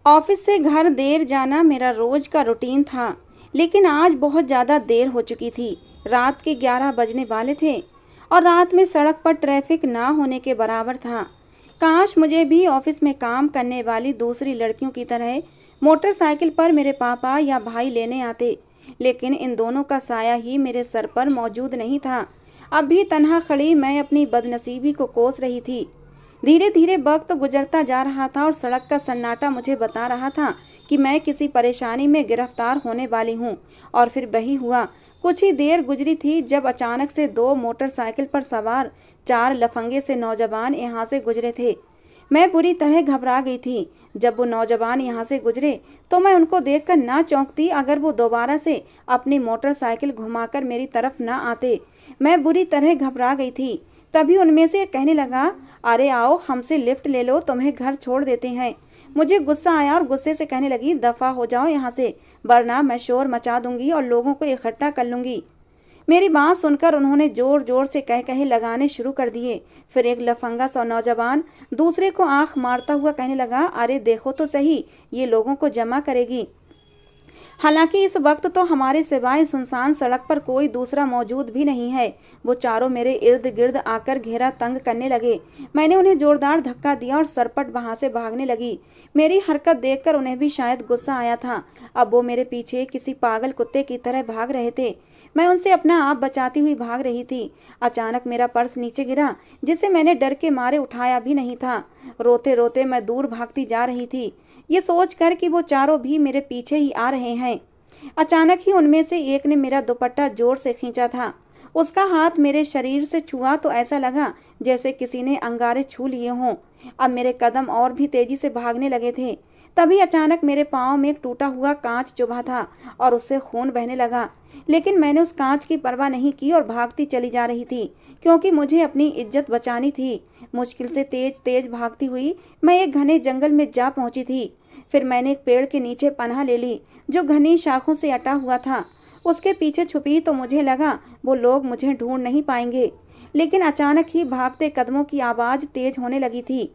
Office से घर देर जाना मेरा रोज का रूटीन था, लेकिन आज बहुत ज़्यादा देर हो चुकी थी। रात के 11 बजने वाले थे और रात में सड़क पर ट्रैफिक ना होने के बराबर था। काश मुझे भी ऑफिस में काम करने वाली दूसरी लड़कियों की तरह मोटरसाइकिल पर मेरे पापा या भाई लेने आते, लेकिन इन दोनों का साया ही मेरे सर पर मौजूद नहीं था। अब भी तन्हा खड़ी मैं अपनी बदनसीबी को कोस रही थी। धीरे धीरे वक्त गुजरता जा रहा था और सड़क का सन्नाटा मुझे बता रहा था कि मैं किसी परेशानी में गिरफ्तार होने वाली हूँ। और फिर वही हुआ। कुछ ही देर गुजरी थी जब अचानक से दो मोटरसाइकिल पर सवार चार लफंगे से नौजवान यहाँ से गुजरे थे। मैं बुरी तरह घबरा गई थी। जब वो नौजवान यहाँ से गुजरे तो मैं उनको देखकर ना चौंकती अगर वो दोबारा से अपनी मोटरसाइकिल घुमाकर मेरी तरफ ना आते। मैं बुरी तरह घबरा गई थी। तभी उनमें से एक कहने लगा, अरे आओ हमसे लिफ्ट ले लो, तुम्हें घर छोड़ देते हैं। मुझे गुस्सा आया और गुस्से से कहने लगी, दफा हो जाओ यहाँ से, वरना मैं शोर मचा दूंगी और लोगों को इकट्ठा कर लूंगी। मेरी बात सुनकर उन्होंने जोर जोर से कह कहे लगाने शुरू कर दिए। फिर एक लफंगा सा नौजवान दूसरे को आंख मारता हुआ कहने लगा, अरे देखो तो सही, ये लोगों को जमा करेगी। हालांकि इस वक्त तो हमारे सिवाय सुनसान सड़क पर कोई दूसरा मौजूद भी नहीं है। वो चारों मेरे इर्द गिर्द आकर घेरा तंग करने लगे। मैंने उन्हें जोरदार धक्का दिया और सरपट वहां से भागने लगी। मेरी हरकत देखकर उन्हें भी शायद गुस्सा आया था। अब वो मेरे पीछे किसी पागल कुत्ते की तरह भाग रहे थे। मैं उनसे अपना आप बचाती हुई भाग रही थी। अचानक मेरा पर्स नीचे गिरा, जिसे मैंने डर के मारे उठाया भी नहीं था। रोते रोते मैं दूर भागती जा रही थी, ये सोचकर कि वो चारों भी मेरे पीछे ही आ रहे हैं। अचानक ही उनमें से एक ने मेरा दुपट्टा जोर से खींचा था। उसका हाथ मेरे शरीर से छुआ तो ऐसा लगा जैसे किसी ने अंगारे छू लिए हों। अब मेरे कदम और भी तेजी से भागने लगे थे। तभी अचानक मेरे पांव में एक टूटा हुआ कांच चुभा था और उससे खून बहने लगा। लेकिन मैंने उस कांच की परवाह नहीं की और भागती चली जा रही थी, क्योंकि मुझे अपनी इज्जत बचानी थी। मुश्किल से तेज तेज भागती हुई मैं एक घने जंगल में जा पहुंची थी। फिर मैंने एक पेड़ के नीचे पनाह ले ली, जो घनी शाखों से अटा हुआ था। उसके पीछे छुपी तो मुझे लगा वो लोग मुझे ढूंढ नहीं पाएंगे। लेकिन अचानक ही भागते कदमों की आवाज़ तेज होने लगी थी।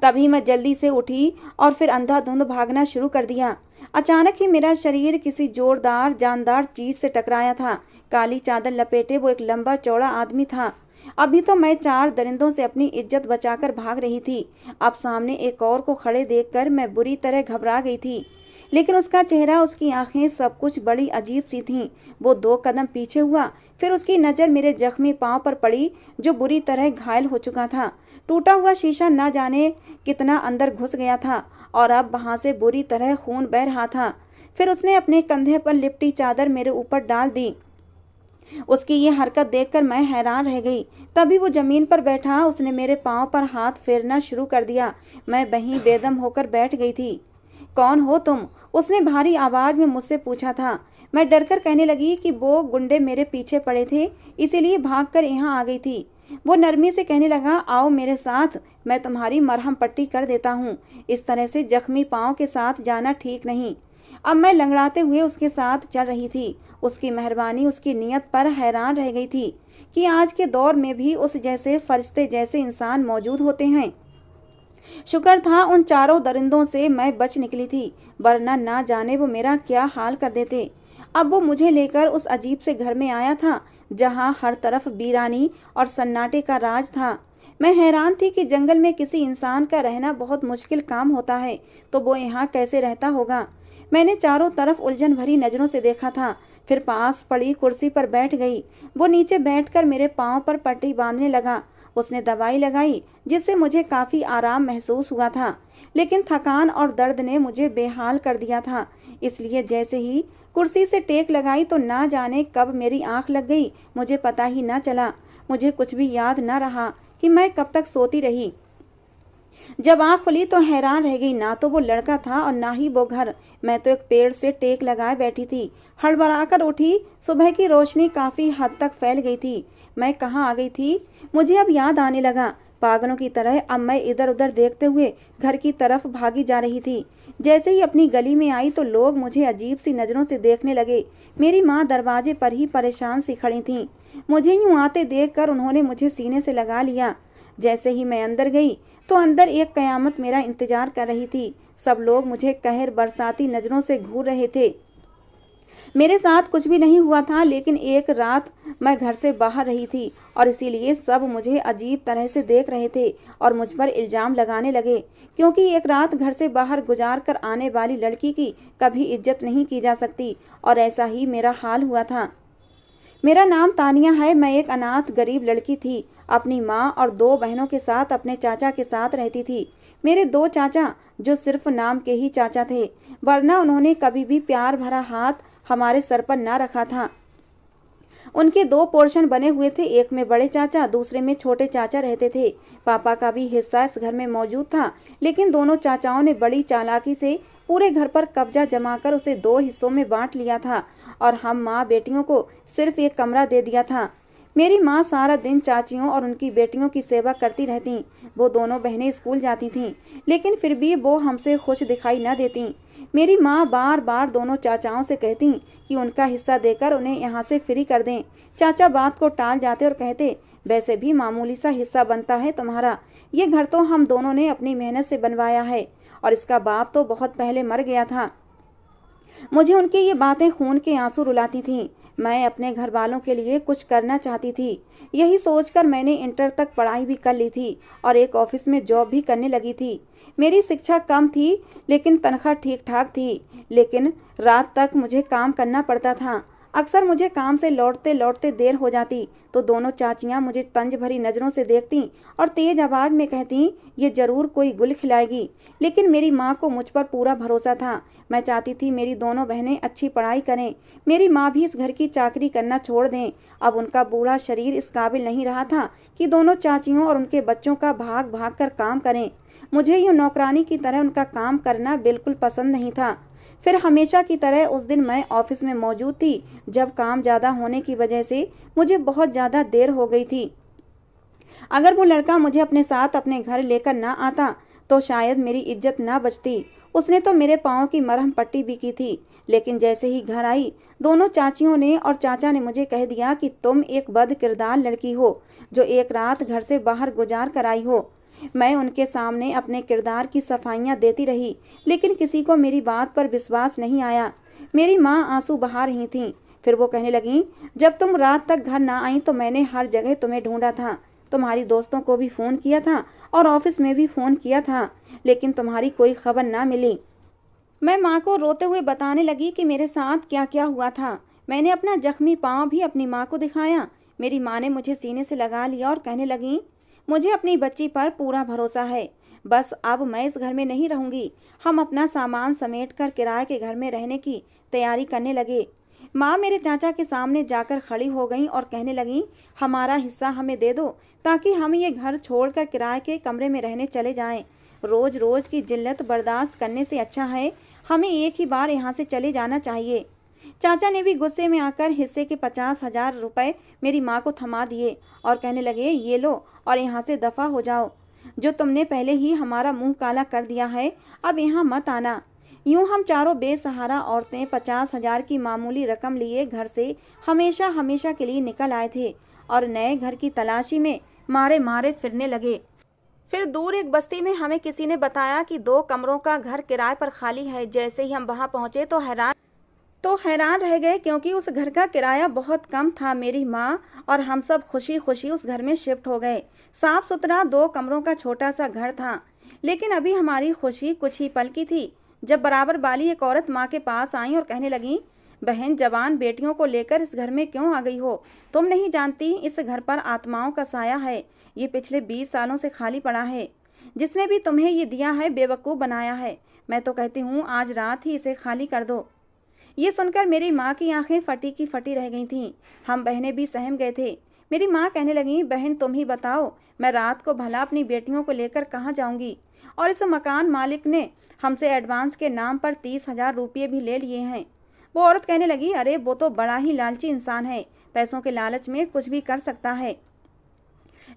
तभी मैं जल्दी से उठी और फिर अंधाधुंध भागना शुरू कर दिया। अचानक ही मेरा शरीर किसी जोरदार जानदार चीज से टकराया था। काली चादर लपेटे वो एक लंबा चौड़ा आदमी था। अभी तो मैं चार दरिंदों से अपनी इज्जत बचाकर भाग रही थी। अब सामने एक और को खड़े देखकर मैं बुरी तरह घबरा गई थी। लेकिन उसका चेहरा, उसकी आंखें, सब कुछ बड़ी अजीब सी थीं। वो दो कदम पीछे हुआ, फिर उसकी नज़र मेरे जख्मी पांव पर पड़ी, जो बुरी तरह घायल हो चुका था। टूटा हुआ शीशा न जाने कितना अंदर घुस गया था और अब वहां से बुरी तरह खून बह रहा था। फिर उसने अपने कंधे पर लिपटी चादर मेरे ऊपर डाल दी। उसकी ये हरकत देखकर मैं हैरान रह गई। तभी वो जमीन पर बैठा, उसने मेरे पांव पर हाथ फेरना शुरू कर दिया। मैं वहीं बेदम होकर बैठ गई थी। कौन हो तुम? उसने भारी आवाज में मुझसे पूछा था। मैं डरकर कहने लगी कि वो गुंडे मेरे पीछे पड़े थे, इसीलिए भागकर यहाँ आ गई थी। वो नरमी से कहने लगा, आओ मेरे साथ, मैं तुम्हारी मरहम पट्टी कर देता हूँ। इस तरह से जख्मी पाँव के साथ जाना ठीक नहीं। अब मैं लंगड़ाते हुए उसके साथ चल रही थी। उसकी मेहरबानी, उसकी नीयत पर हैरान रह गई थी कि आज के दौर में भी उस जैसे फरिश्ते जैसे इंसान मौजूद होते हैं। शुक्र था उन चारों दरिंदों से मैं बच निकली थी, वरना ना जाने वो मेरा क्या हाल कर देते। अब वो मुझे लेकर उस अजीब से घर में आया था, जहाँ हर तरफ वीरानी और सन्नाटे का राज था। मैं हैरान थी कि जंगल में किसी इंसान का रहना बहुत मुश्किल काम होता है, तो वो यहाँ कैसे रहता होगा। मैंने चारों तरफ उलझन भरी नजरों से देखा था, फिर पास पड़ी कुर्सी पर बैठ गई। वो नीचे बैठकर मेरे पाँव पर पट्टी बांधने लगा। उसने दवाई लगाई, जिससे मुझे काफ़ी आराम महसूस हुआ था, लेकिन थकान और दर्द ने मुझे बेहाल कर दिया था। इसलिए जैसे ही कुर्सी से टेक लगाई तो ना जाने कब मेरी आंख लग गई, मुझे पता ही ना चला। मुझे कुछ भी याद ना रहा कि मैं कब तक सोती रही। जब आँख खुली तो हैरान रह गई, ना तो वो लड़का था और ना ही वो घर। मैं तो एक पेड़ से टेक लगाए बैठी थी। हड़बड़ाकर उठी। सुबह की रोशनी काफ़ी हद तक फैल गई थी। मैं कहाँ आ गई थी, मुझे अब याद आने लगा। पागलों की तरह अब मैं इधर उधर देखते हुए घर की तरफ भागी जा रही थी। जैसे ही अपनी गली में आई तो लोग मुझे अजीब सी नज़रों से देखने लगे। मेरी माँ दरवाजे पर ही परेशान सी खड़ी थीं। मुझे यूँ आते देखकर उन्होंने मुझे सीने से लगा लिया। जैसे ही मैं अंदर गई तो अंदर एक कयामत मेरा इंतजार कर रही थी। सब लोग मुझे कहर बरसाती नजरों से घूर रहे थे। मेरे साथ कुछ भी नहीं हुआ था, लेकिन एक रात मैं घर से बाहर रही थी और इसीलिए सब मुझे अजीब तरह से देख रहे थे और मुझ पर इल्ज़ाम लगाने लगे, क्योंकि एक रात घर से बाहर गुजार कर आने वाली लड़की की कभी इज्जत नहीं की जा सकती। और ऐसा ही मेरा हाल हुआ था। मेरा नाम तानिया है। मैं एक अनाथ गरीब लड़की थी। अपनी माँ और 2 बहनों के साथ अपने चाचा के साथ रहती थी। मेरे 2 चाचा जो सिर्फ नाम के ही चाचा थे, वरना उन्होंने कभी भी प्यार भरा हाथ हमारे सर पर ना रखा था। उनके 2 पोर्शन बने हुए थे, एक में बड़े चाचा, दूसरे में छोटे चाचा रहते थे। पापा का भी हिस्सा इस घर में मौजूद था, लेकिन दोनों चाचाओं ने बड़ी चालाकी से पूरे घर पर कब्जा जमाकर उसे 2 हिस्सों में बांट लिया था और हम माँ बेटियों को सिर्फ एक कमरा दे दिया था। मेरी माँ सारा दिन चाचियों और उनकी बेटियों की सेवा करती रहती। वो दोनों बहनें स्कूल जाती थीं, लेकिन फिर भी वो हमसे खुश दिखाई न देती। मेरी माँ बार बार दोनों चाचाओं से कहती कि उनका हिस्सा देकर उन्हें यहाँ से फ्री कर दें। चाचा बात को टाल जाते और कहते, वैसे भी मामूली सा हिस्सा बनता है तुम्हारा। ये घर तो हम दोनों ने अपनी मेहनत से बनवाया है और इसका बाप तो बहुत पहले मर गया था। मुझे उनकी ये बातें खून के आंसू रुलाती थीं। मैं अपने घर वालों के लिए कुछ करना चाहती थी। यही सोचकर मैंने इंटर तक पढ़ाई भी कर ली थी और एक ऑफिस में जॉब भी करने लगी थी। मेरी शिक्षा कम थी, लेकिन तनख्वाह ठीक ठाक थी। लेकिन रात तक मुझे काम करना पड़ता था। अक्सर मुझे काम से लौटते लौटते देर हो जाती तो दोनों चाचियां मुझे तंज भरी नज़रों से देखती और तेज आवाज़ में कहती, ये जरूर कोई गुल खिलाएगी। लेकिन मेरी माँ को मुझ पर पूरा भरोसा था। मैं चाहती थी मेरी दोनों बहनें अच्छी पढ़ाई करें। मेरी माँ भी इस घर की चाकरी करना छोड़ दें। अब उनका बूढ़ा शरीर इस काबिल नहीं रहा था कि दोनों चाचियों और उनके बच्चों का भाग भाग कर काम करें। मुझे यूँ नौकरानी की तरह उनका काम करना बिल्कुल पसंद नहीं था। फिर हमेशा की तरह उस दिन मैं ऑफिस में मौजूद थी, जब काम ज़्यादा होने की वजह से मुझे बहुत ज़्यादा देर हो गई थी। अगर वो लड़का मुझे अपने साथ अपने घर लेकर ना आता तो शायद मेरी इज्जत ना बचती। उसने तो मेरे पाँव की मरहम पट्टी भी की थी। लेकिन जैसे ही घर आई, दोनों चाचियों ने और चाचा ने मुझे कह दिया कि तुम एक बद किरदार लड़की हो जो एक रात घर से बाहर गुजार कर आई हो। मैं उनके सामने अपने किरदार की सफाइयाँ देती रही, लेकिन किसी को मेरी बात पर विश्वास नहीं आया। मेरी माँ आंसू बहा रही थीं। फिर वो कहने लगीं, जब तुम रात तक घर ना आई तो मैंने हर जगह तुम्हें ढूंढा था। तुम्हारी दोस्तों को भी फ़ोन किया था और ऑफिस में भी फ़ोन किया था, लेकिन तुम्हारी कोई खबर ना मिली। मैं माँ को रोते हुए बताने लगी कि मेरे साथ क्या क्या हुआ था। मैंने अपना जख्मी पाँव भी अपनी माँ को दिखाया। मेरी माँ ने मुझे सीने से लगा लिया और कहने लगी, मुझे अपनी बच्ची पर पूरा भरोसा है। बस अब मैं इस घर में नहीं रहूँगी। हम अपना सामान समेट कर किराए के घर में रहने की तैयारी करने लगे। माँ मेरे चाचा के सामने जाकर खड़ी हो गई और कहने लगी, हमारा हिस्सा हमें दे दो ताकि हम ये घर छोड़कर किराए के कमरे में रहने चले जाएं। रोज रोज की जिल्लत बर्दाश्त करने से अच्छा है हमें एक ही बार यहाँ से चले जाना चाहिए। चाचा ने भी गुस्से में आकर हिस्से के 50,000 रुपये मेरी माँ को थमा दिए और कहने लगे, ये लो और यहाँ से दफ़ा हो जाओ। जो तुमने पहले ही हमारा मुंह काला कर दिया है, अब यहाँ मत आना। यूँ हम चारों बेसहारा औरतें 50,000 की मामूली रकम लिए घर से हमेशा हमेशा के लिए निकल आए थे और नए घर की तलाशी में मारे मारे फिरने लगे। फिर दूर एक बस्ती में हमें किसी ने बताया कि 2 कमरों का घर किराए पर खाली है। जैसे ही हम वहां पहुंचे तो हैरान रह गए, क्योंकि उस घर का किराया बहुत कम था। मेरी माँ और हम सब खुशी खुशी उस घर में शिफ्ट हो गए। साफ सुथरा 2 कमरों का छोटा सा घर था। लेकिन अभी हमारी खुशी कुछ ही पल की थी जब बराबर वाली एक औरत माँ के पास आई और कहने लगी, बहन, जवान बेटियों को लेकर इस घर में क्यों आ गई हो? तुम नहीं जानती इस घर पर आत्माओं का साया है। ये पिछले 20 सालों से खाली पड़ा है। जिसने भी तुम्हें ये दिया है बेवकूफ़ बनाया है। मैं तो कहती हूँ आज रात ही इसे खाली कर दो। ये सुनकर मेरी माँ की आंखें फटी की फटी रह गई थीं। हम बहनें भी सहम गए थे। मेरी माँ कहने लगी, बहन तुम ही बताओ, मैं रात को भला अपनी बेटियों को लेकर कहाँ जाऊँगी? और इस मकान मालिक ने हमसे एडवांस के नाम पर 30,000 रुपये भी ले लिए हैं। वो औरत कहने लगी, अरे वो तो बड़ा ही लालची इंसान है, पैसों के लालच में कुछ भी कर सकता है।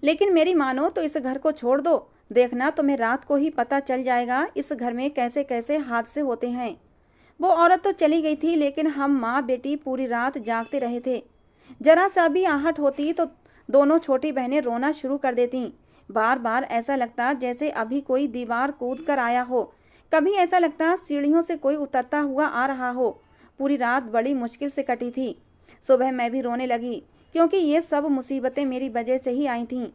लेकिन मेरी मानो तो इस घर को छोड़ दो। देखना तुम्हें रात को ही पता चल जाएगा इस घर में कैसे कैसे हादसे होते हैं। वो औरत तो चली गई थी, लेकिन हम माँ बेटी पूरी रात जागते रहे थे। जरा सा भी आहट होती तो दोनों छोटी बहनें रोना शुरू कर देतीं। बार बार ऐसा लगता जैसे अभी कोई दीवार कूद कर आया हो। कभी ऐसा लगता सीढ़ियों से कोई उतरता हुआ आ रहा हो। पूरी रात बड़ी मुश्किल से कटी थी। सुबह मैं भी रोने लगी, क्योंकि ये सब मुसीबतें मेरी वजह से ही आई थीं।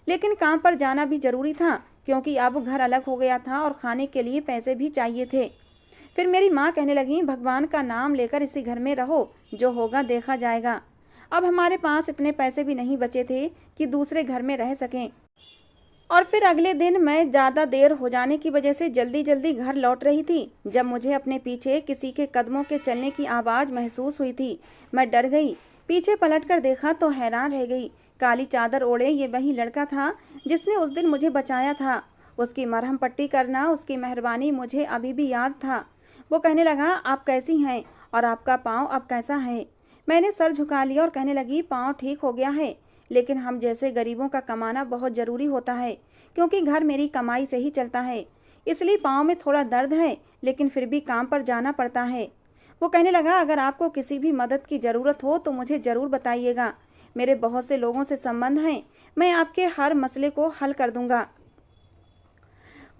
लेकिन काम पर जाना भी जरूरी था, क्योंकि अब घर अलग हो गया था और खाने के लिए पैसे भी चाहिए थे। फिर मेरी माँ कहने लगी, भगवान का नाम लेकर इसी घर में रहो, जो होगा देखा जाएगा। अब हमारे पास इतने पैसे भी नहीं बचे थे कि दूसरे घर में रह सकें। और फिर अगले दिन मैं ज़्यादा देर हो जाने की वजह से जल्दी जल्दी घर लौट रही थी, जब मुझे अपने पीछे किसी के कदमों के चलने की आवाज़ महसूस हुई थी। मैं डर गई। पीछे पलटकर देखा तो हैरान रह गई। काली चादर ओढ़े ये वही लड़का था जिसने उस दिन मुझे बचाया था। उसकी मरहम पट्टी करना, उसकी मेहरबानी मुझे अभी भी याद था। वो कहने लगा, आप कैसी हैं और आपका पाँव अब कैसा है? मैंने सर झुका लिया और कहने लगी, पाँव ठीक हो गया है, लेकिन हम जैसे गरीबों का कमाना बहुत ज़रूरी होता है, क्योंकि घर मेरी कमाई से ही चलता है। इसलिए पाँव में थोड़ा दर्द है, लेकिन फिर भी काम पर जाना पड़ता है। वो कहने लगा, अगर आपको किसी भी मदद की ज़रूरत हो तो मुझे ज़रूर बताइएगा। मेरे बहुत से लोगों से संबंध हैं, मैं आपके हर मसले को हल कर दूंगा।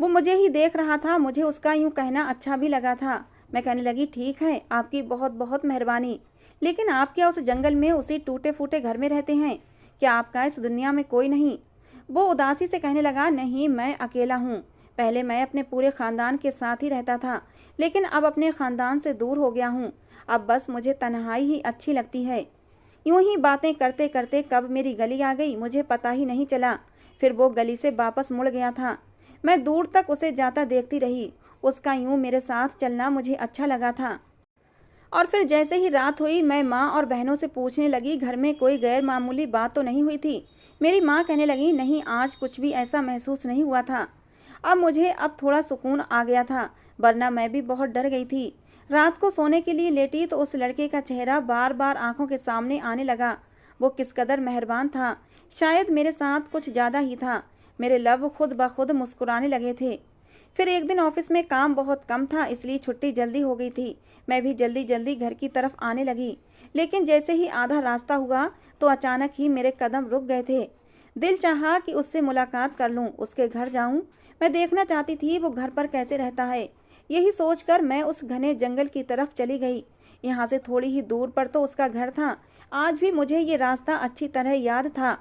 वो मुझे ही देख रहा था। मुझे उसका यूं कहना अच्छा भी लगा था। मैं कहने लगी, ठीक है, आपकी बहुत बहुत मेहरबानी, लेकिन आप क्या उस जंगल में उसी टूटे फूटे घर में रहते हैं? क्या आपका इस दुनिया में कोई नहीं? वो उदासी से कहने लगा, नहीं, मैं अकेला हूँ। पहले मैं अपने पूरे ख़ानदान के साथ ही रहता था, लेकिन अब अपने ख़ानदान से दूर हो गया हूँ। अब बस मुझे तन्हाई ही अच्छी लगती है। यूं ही बातें करते करते कब मेरी गली आ गई मुझे पता ही नहीं चला। फिर वो गली से वापस मुड़ गया था। मैं दूर तक उसे जाता देखती रही। उसका यूं मेरे साथ चलना मुझे अच्छा लगा था। और फिर जैसे ही रात हुई, मैं माँ और बहनों से पूछने लगी, घर में कोई गैर मामूली बात तो नहीं हुई थी? मेरी माँ कहने लगी, नहीं, आज कुछ भी ऐसा महसूस नहीं हुआ था। अब थोड़ा सुकून आ गया था, वरना मैं भी बहुत डर गई थी। रात को सोने के लिए लेटी तो उस लड़के का चेहरा बार बार आंखों के सामने आने लगा। वो किस कदर मेहरबान था, शायद मेरे साथ कुछ ज़्यादा ही था। मेरे लब खुद ब खुद मुस्कुराने लगे थे। फिर एक दिन ऑफिस में काम बहुत कम था, इसलिए छुट्टी जल्दी हो गई थी। मैं भी जल्दी जल्दी घर की तरफ आने लगी, लेकिन जैसे ही आधा रास्ता हुआ तो अचानक ही मेरे कदम रुक गए थे। दिल चाहा कि उससे मुलाकात कर लूं, उसके घर जाऊं। मैं देखना चाहती थी वो घर पर कैसे रहता है। यही सोचकर मैं उस घने जंगल की तरफ चली गई। यहाँ से थोड़ी ही दूर पर तो उसका घर था। आज भी मुझे ये रास्ता अच्छी तरह याद था।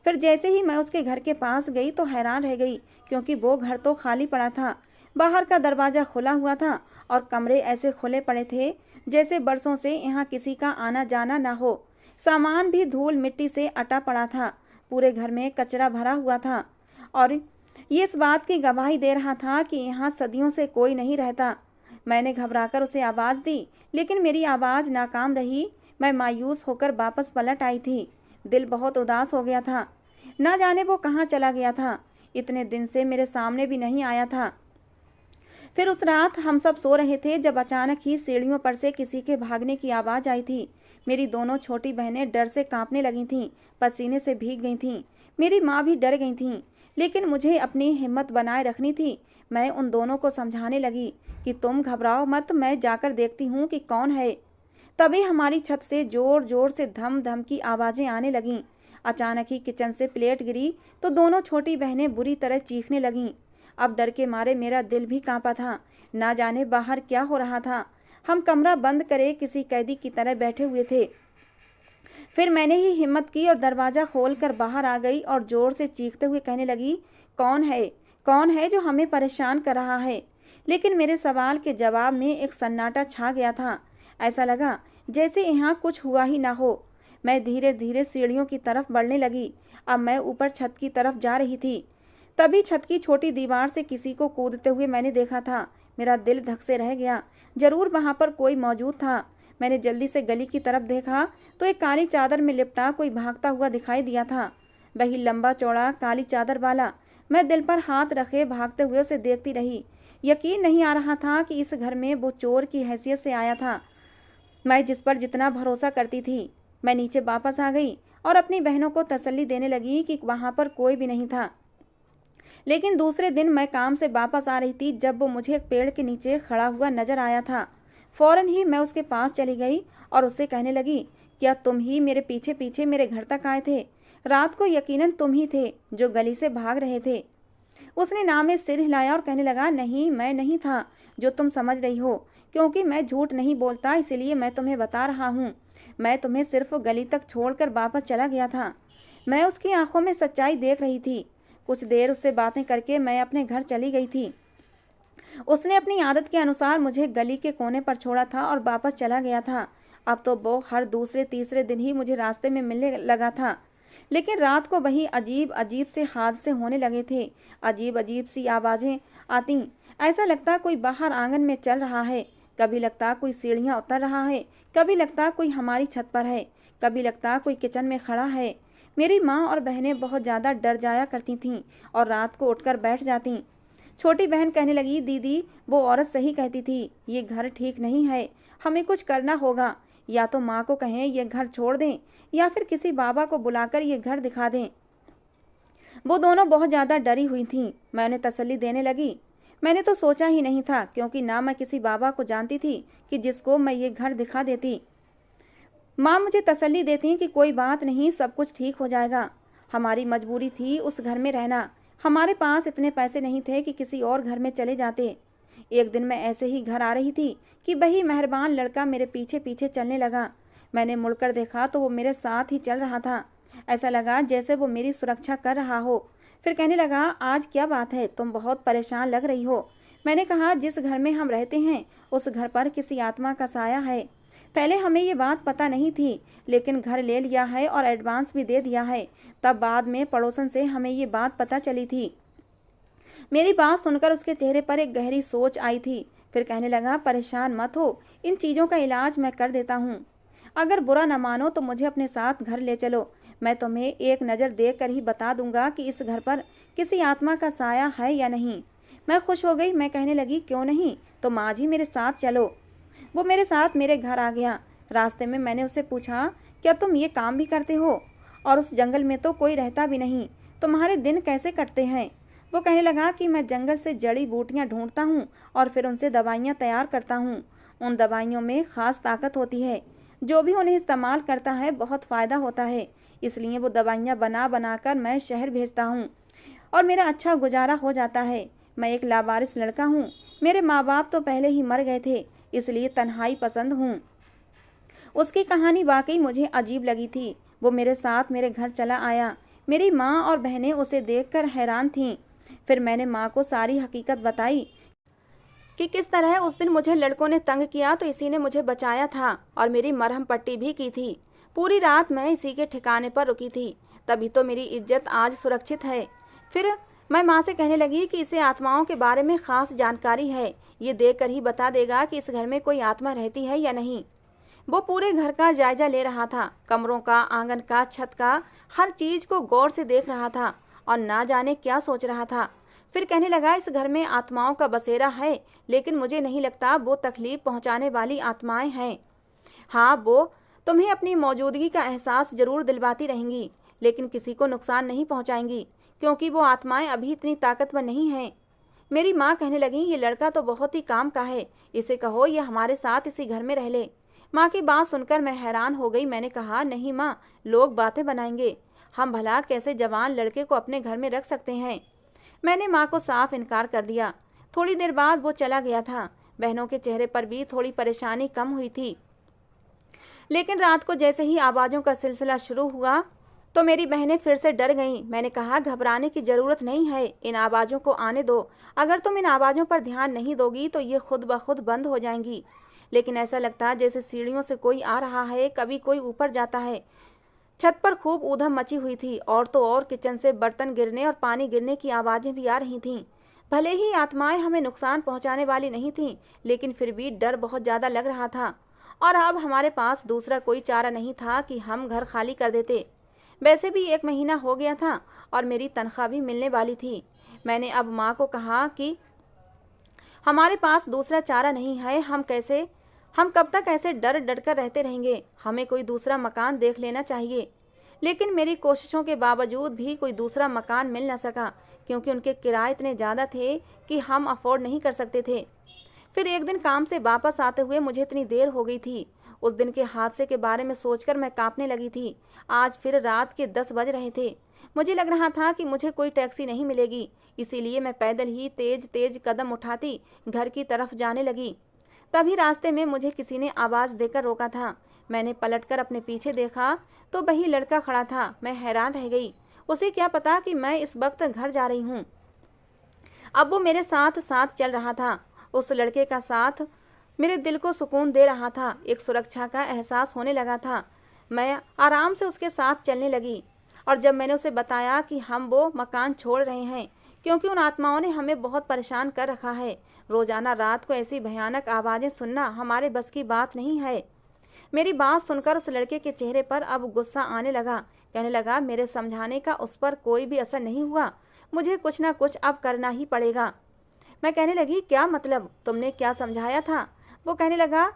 फिर जैसे ही मैं उसके घर के पास गई तो हैरान रह गई, क्योंकि वो घर तो खाली पड़ा था। बाहर का दरवाज़ा खुला हुआ था और कमरे ऐसे खुले पड़े थे जैसे बरसों से यहाँ किसी का आना जाना ना हो। सामान भी धूल मिट्टी से अटा पड़ा था। पूरे घर में कचरा भरा हुआ था और ये इस बात की गवाही दे रहा था कि यहाँ सदियों से कोई नहीं रहता। मैंने घबराकर उसे आवाज़ दी, लेकिन मेरी आवाज़ नाकाम रही। मैं मायूस होकर वापस पलट आई थी। दिल बहुत उदास हो गया था। ना जाने वो कहाँ चला गया था। इतने दिन से मेरे सामने भी नहीं आया था। फिर उस रात हम सब सो रहे थे जब अचानक ही सीढ़ियों पर से किसी के भागने की आवाज़ आई थी। मेरी दोनों छोटी बहनें डर से कांपने लगी थीं, पसीने से भीग गई थीं। मेरी माँ भी डर गई थीं, लेकिन मुझे अपनी हिम्मत बनाए रखनी थी। मैं उन दोनों को समझाने लगी कि तुम घबराओ मत, मैं जाकर देखती हूँ कि कौन है। तभी हमारी छत से जोर जोर से धम धम की आवाज़ें आने लगीं। अचानक ही किचन से प्लेट गिरी तो दोनों छोटी बहनें बुरी तरह चीखने लगीं। अब डर के मारे मेरा दिल भी कांपा था। ना जाने बाहर क्या हो रहा था। हम कमरा बंद करे किसी कैदी की तरह बैठे हुए थे। फिर मैंने ही हिम्मत की और दरवाज़ा खोलकर बाहर आ गई और ज़ोर से चीखते हुए कहने लगी, कौन है? कौन है जो हमें परेशान कर रहा है? लेकिन मेरे सवाल के जवाब में एक सन्नाटा छा गया था। ऐसा लगा जैसे यहाँ कुछ हुआ ही ना हो। मैं धीरे धीरे सीढ़ियों की तरफ बढ़ने लगी। अब मैं ऊपर छत की तरफ जा रही थी। तभी छत की छोटी दीवार से किसी को कूदते हुए मैंने देखा था। मेरा दिल धक से रह गया। जरूर वहाँ पर कोई मौजूद था। मैंने जल्दी से गली की तरफ देखा तो एक काली चादर में लिपटा कोई भागता हुआ दिखाई दिया था। वही लंबा चौड़ा काली चादर वाला। मैं दिल पर हाथ रखे भागते हुए उसे देखती रही। यकीन नहीं आ रहा था कि इस घर में वो चोर की हैसियत से आया था, मैं जिस पर जितना भरोसा करती थी। मैं नीचे वापस आ गई और अपनी बहनों को तसल्ली देने लगी कि वहाँ पर कोई भी नहीं था। लेकिन दूसरे दिन मैं काम से वापस आ रही थी जब वो मुझे एक पेड़ के नीचे खड़ा हुआ नजर आया था। फौरन ही मैं उसके पास चली गई और उससे कहने लगी, क्या तुम ही मेरे पीछे पीछे मेरे घर तक आए थे? रात को यकीनन तुम ही थे जो गली से भाग रहे थे। उसने नाम में सिर हिलाया और कहने लगा, नहीं, मैं नहीं था जो तुम समझ रही हो, क्योंकि मैं झूठ नहीं बोलता, इसलिए मैं तुम्हें बता रहा हूँ। मैं तुम्हें सिर्फ गली तक छोड़कर वापस चला गया था। मैं उसकी आंखों में सच्चाई देख रही थी। कुछ देर उससे बातें करके मैं अपने घर चली गई थी। उसने अपनी आदत के अनुसार मुझे गली के कोने पर छोड़ा था और वापस चला गया था। अब तो वो हर दूसरे तीसरे दिन ही मुझे रास्ते में मिलने लगा था। लेकिन रात को वही अजीब अजीब से हादसे होने लगे थे। अजीब अजीब सी आवाज़ें आती। ऐसा लगता कोई बाहर आंगन में चल रहा है, कभी लगता कोई सीढ़ियाँ उतर रहा है, कभी लगता कोई हमारी छत पर है, कभी लगता कोई किचन में खड़ा है। मेरी माँ और बहनें बहुत ज़्यादा डर जाया करती थीं और रात को उठकर बैठ जातीं। छोटी बहन कहने लगी, दीदी वो औरत सही कहती थी, ये घर ठीक नहीं है, हमें कुछ करना होगा। या तो माँ को कहें ये घर छोड़ दें या फिर किसी बाबा को बुलाकर ये घर दिखा दें। वो दोनों बहुत ज़्यादा डरी हुई थीं। मैं उन्हें तसल्ली देने लगी। मैंने तो सोचा ही नहीं था, क्योंकि ना मैं किसी बाबा को जानती थी कि जिसको मैं ये घर दिखा देती। माँ मुझे तसल्ली देती कि कोई बात नहीं, सब कुछ ठीक हो जाएगा। हमारी मजबूरी थी उस घर में रहना। हमारे पास इतने पैसे नहीं थे कि किसी और घर में चले जाते। एक दिन मैं ऐसे ही घर आ रही थी कि वही मेहरबान लड़का मेरे पीछे पीछे चलने लगा। मैंने मुड़कर देखा तो वो मेरे साथ ही चल रहा था। ऐसा लगा जैसे वो मेरी सुरक्षा कर रहा हो। फिर कहने लगा, आज क्या बात है, तुम बहुत परेशान लग रही हो। मैंने कहा, जिस घर में हम रहते हैं उस घर पर किसी आत्मा का साया है। पहले हमें ये बात पता नहीं थी, लेकिन घर ले लिया है और एडवांस भी दे दिया है। तब बाद में पड़ोसन से हमें ये बात पता चली थी। मेरी बात सुनकर उसके चेहरे पर एक गहरी सोच आई थी। फिर कहने लगा, परेशान मत हो, इन चीज़ों का इलाज मैं कर देता हूँ। अगर बुरा न मानो तो मुझे अपने साथ घर ले चलो। मैं तुम्हें एक नज़र देख कर ही बता दूंगा कि इस घर पर किसी आत्मा का साया है या नहीं। मैं खुश हो गई। मैं कहने लगी, क्यों नहीं, तुम आज ही मेरे साथ चलो। वो मेरे साथ मेरे घर आ गया। रास्ते में मैंने उससे पूछा, क्या तुम ये काम भी करते हो? और उस जंगल में तो कोई रहता भी नहीं, तुम्हारे दिन कैसे कटते हैं? वो कहने लगा कि मैं जंगल से जड़ी बूटियां ढूंढता हूँ और फिर उनसे दवाइयाँ तैयार करता हूँ। उन दवाइयों में ख़ास ताकत होती है। जो भी उन्हें इस्तेमाल करता है बहुत फ़ायदा होता है। इसलिए वो दवाइयाँ बना बना कर मैं शहर भेजता हूँ और मेरा अच्छा गुजारा हो जाता है। मैं एक लावारिस लड़का हूँ। मेरे माँ बाप तो पहले ही मर गए थे, इसलिए तन्हाई पसंद हूँ। उसकी कहानी वाकई मुझे अजीब लगी थी। वो मेरे साथ मेरे घर चला आया। मेरी माँ और बहनें उसे देखकर हैरान थीं। फिर मैंने माँ को सारी हकीकत बताई कि किस तरह उस दिन मुझे लड़कों ने तंग किया तो इसी ने मुझे बचाया था और मेरी मरहम पट्टी भी की थी। पूरी रात मैं इसी के ठिकाने पर रुकी थी, तभी तो मेरी इज्जत आज सुरक्षित है। फिर मैं माँ से कहने लगी कि इसे आत्माओं के बारे में ख़ास जानकारी है, ये देख कर ही बता देगा कि इस घर में कोई आत्मा रहती है या नहीं। वो पूरे घर का जायजा ले रहा था, कमरों का, आंगन का, छत का, हर चीज़ को गौर से देख रहा था और ना जाने क्या सोच रहा था। फिर कहने लगा, इस घर में आत्माओं का बसेरा है, लेकिन मुझे नहीं लगता वो तकलीफ पहुंचाने वाली आत्माएं हैं। हाँ, वो तुम्हें अपनी मौजूदगी का एहसास जरूर दिलवाती रहेंगी, लेकिन किसी को नुकसान नहीं पहुंचाएंगी, क्योंकि वो आत्माएं अभी इतनी ताकतवर नहीं हैं। मेरी माँ कहने लगी, ये लड़का तो बहुत ही काम का है, इसे कहो ये हमारे साथ इसी घर में रह ले। माँ की बात सुनकर मैं हैरान हो गई। मैंने कहा, नहीं माँ, लोग बातें बनाएंगे, हम भला कैसे जवान लड़के को अपने घर में रख सकते हैं। मैंने माँ को साफ इनकार कर दिया। थोड़ी देर बाद वो चला गया था। बहनों के चेहरे पर भी थोड़ी परेशानी कम हुई थी, लेकिन रात को जैसे ही आवाज़ों का सिलसिला शुरू हुआ तो मेरी बहनें फिर से डर गईं। मैंने कहा, घबराने की ज़रूरत नहीं है, इन आवाज़ों को आने दो। अगर तुम इन आवाज़ों पर ध्यान नहीं दोगी तो ये खुद ब खुद बंद हो जाएंगी। लेकिन ऐसा लगता जैसे सीढ़ियों से कोई आ रहा है, कभी कोई ऊपर जाता है। छत पर खूब ऊधम मची हुई थी और तो और किचन से बर्तन गिरने और पानी गिरने की आवाज़ें भी आ रही थीं। भले ही आत्माएं हमें नुकसान पहुंचाने वाली नहीं थीं, लेकिन फिर भी डर बहुत ज़्यादा लग रहा था। और अब हमारे पास दूसरा कोई चारा नहीं था कि हम घर खाली कर देते। वैसे भी 1 महीना हो गया था और मेरी तनख्वाह भी मिलने वाली थी। मैंने अब माँ को कहा कि हमारे पास दूसरा चारा नहीं है, हम कब तक ऐसे डर डर कर रहते रहेंगे, हमें कोई दूसरा मकान देख लेना चाहिए। लेकिन मेरी कोशिशों के बावजूद भी कोई दूसरा मकान मिल न सका, क्योंकि उनके किराए इतने ज़्यादा थे कि हम अफोर्ड नहीं कर सकते थे। फिर एक दिन काम से वापस आते हुए मुझे इतनी देर हो गई थी, उस दिन के हादसे के बारे में सोचकर मैं कांपने लगी थी। आज फिर रात के 10 बज रहे थे। मुझे लग रहा था कि मुझे कोई टैक्सी नहीं मिलेगी, इसीलिए मैं पैदल ही तेज तेज कदम उठाती घर की तरफ जाने लगी। तभी रास्ते में मुझे किसी ने आवाज़ देकर रोका था। मैंने पलटकर अपने पीछे देखा तो वही लड़का खड़ा था। मैं हैरान रह गई। उसे क्या पता कि मैं इस वक्त घर जा रही हूँ। अब वो मेरे साथ साथ चल रहा था। उस लड़के का साथ मेरे दिल को सुकून दे रहा था। एक सुरक्षा का एहसास होने लगा था। मैं आराम से उसके साथ चलने लगी और जब मैंने उसे बताया कि हम वो मकान छोड़ रहे हैं क्योंकि उन आत्माओं ने हमें बहुत परेशान कर रखा है, रोजाना रात को ऐसी भयानक आवाज़ें सुनना हमारे बस की बात नहीं है। मेरी बात सुनकर उस लड़के के चेहरे पर अब गुस्सा आने लगा। कहने लगा, मेरे समझाने का उस पर कोई भी असर नहीं हुआ, मुझे कुछ ना कुछ अब करना ही पड़ेगा। मैं कहने लगी, क्या मतलब, तुमने क्या समझाया था? वो कहने लगा,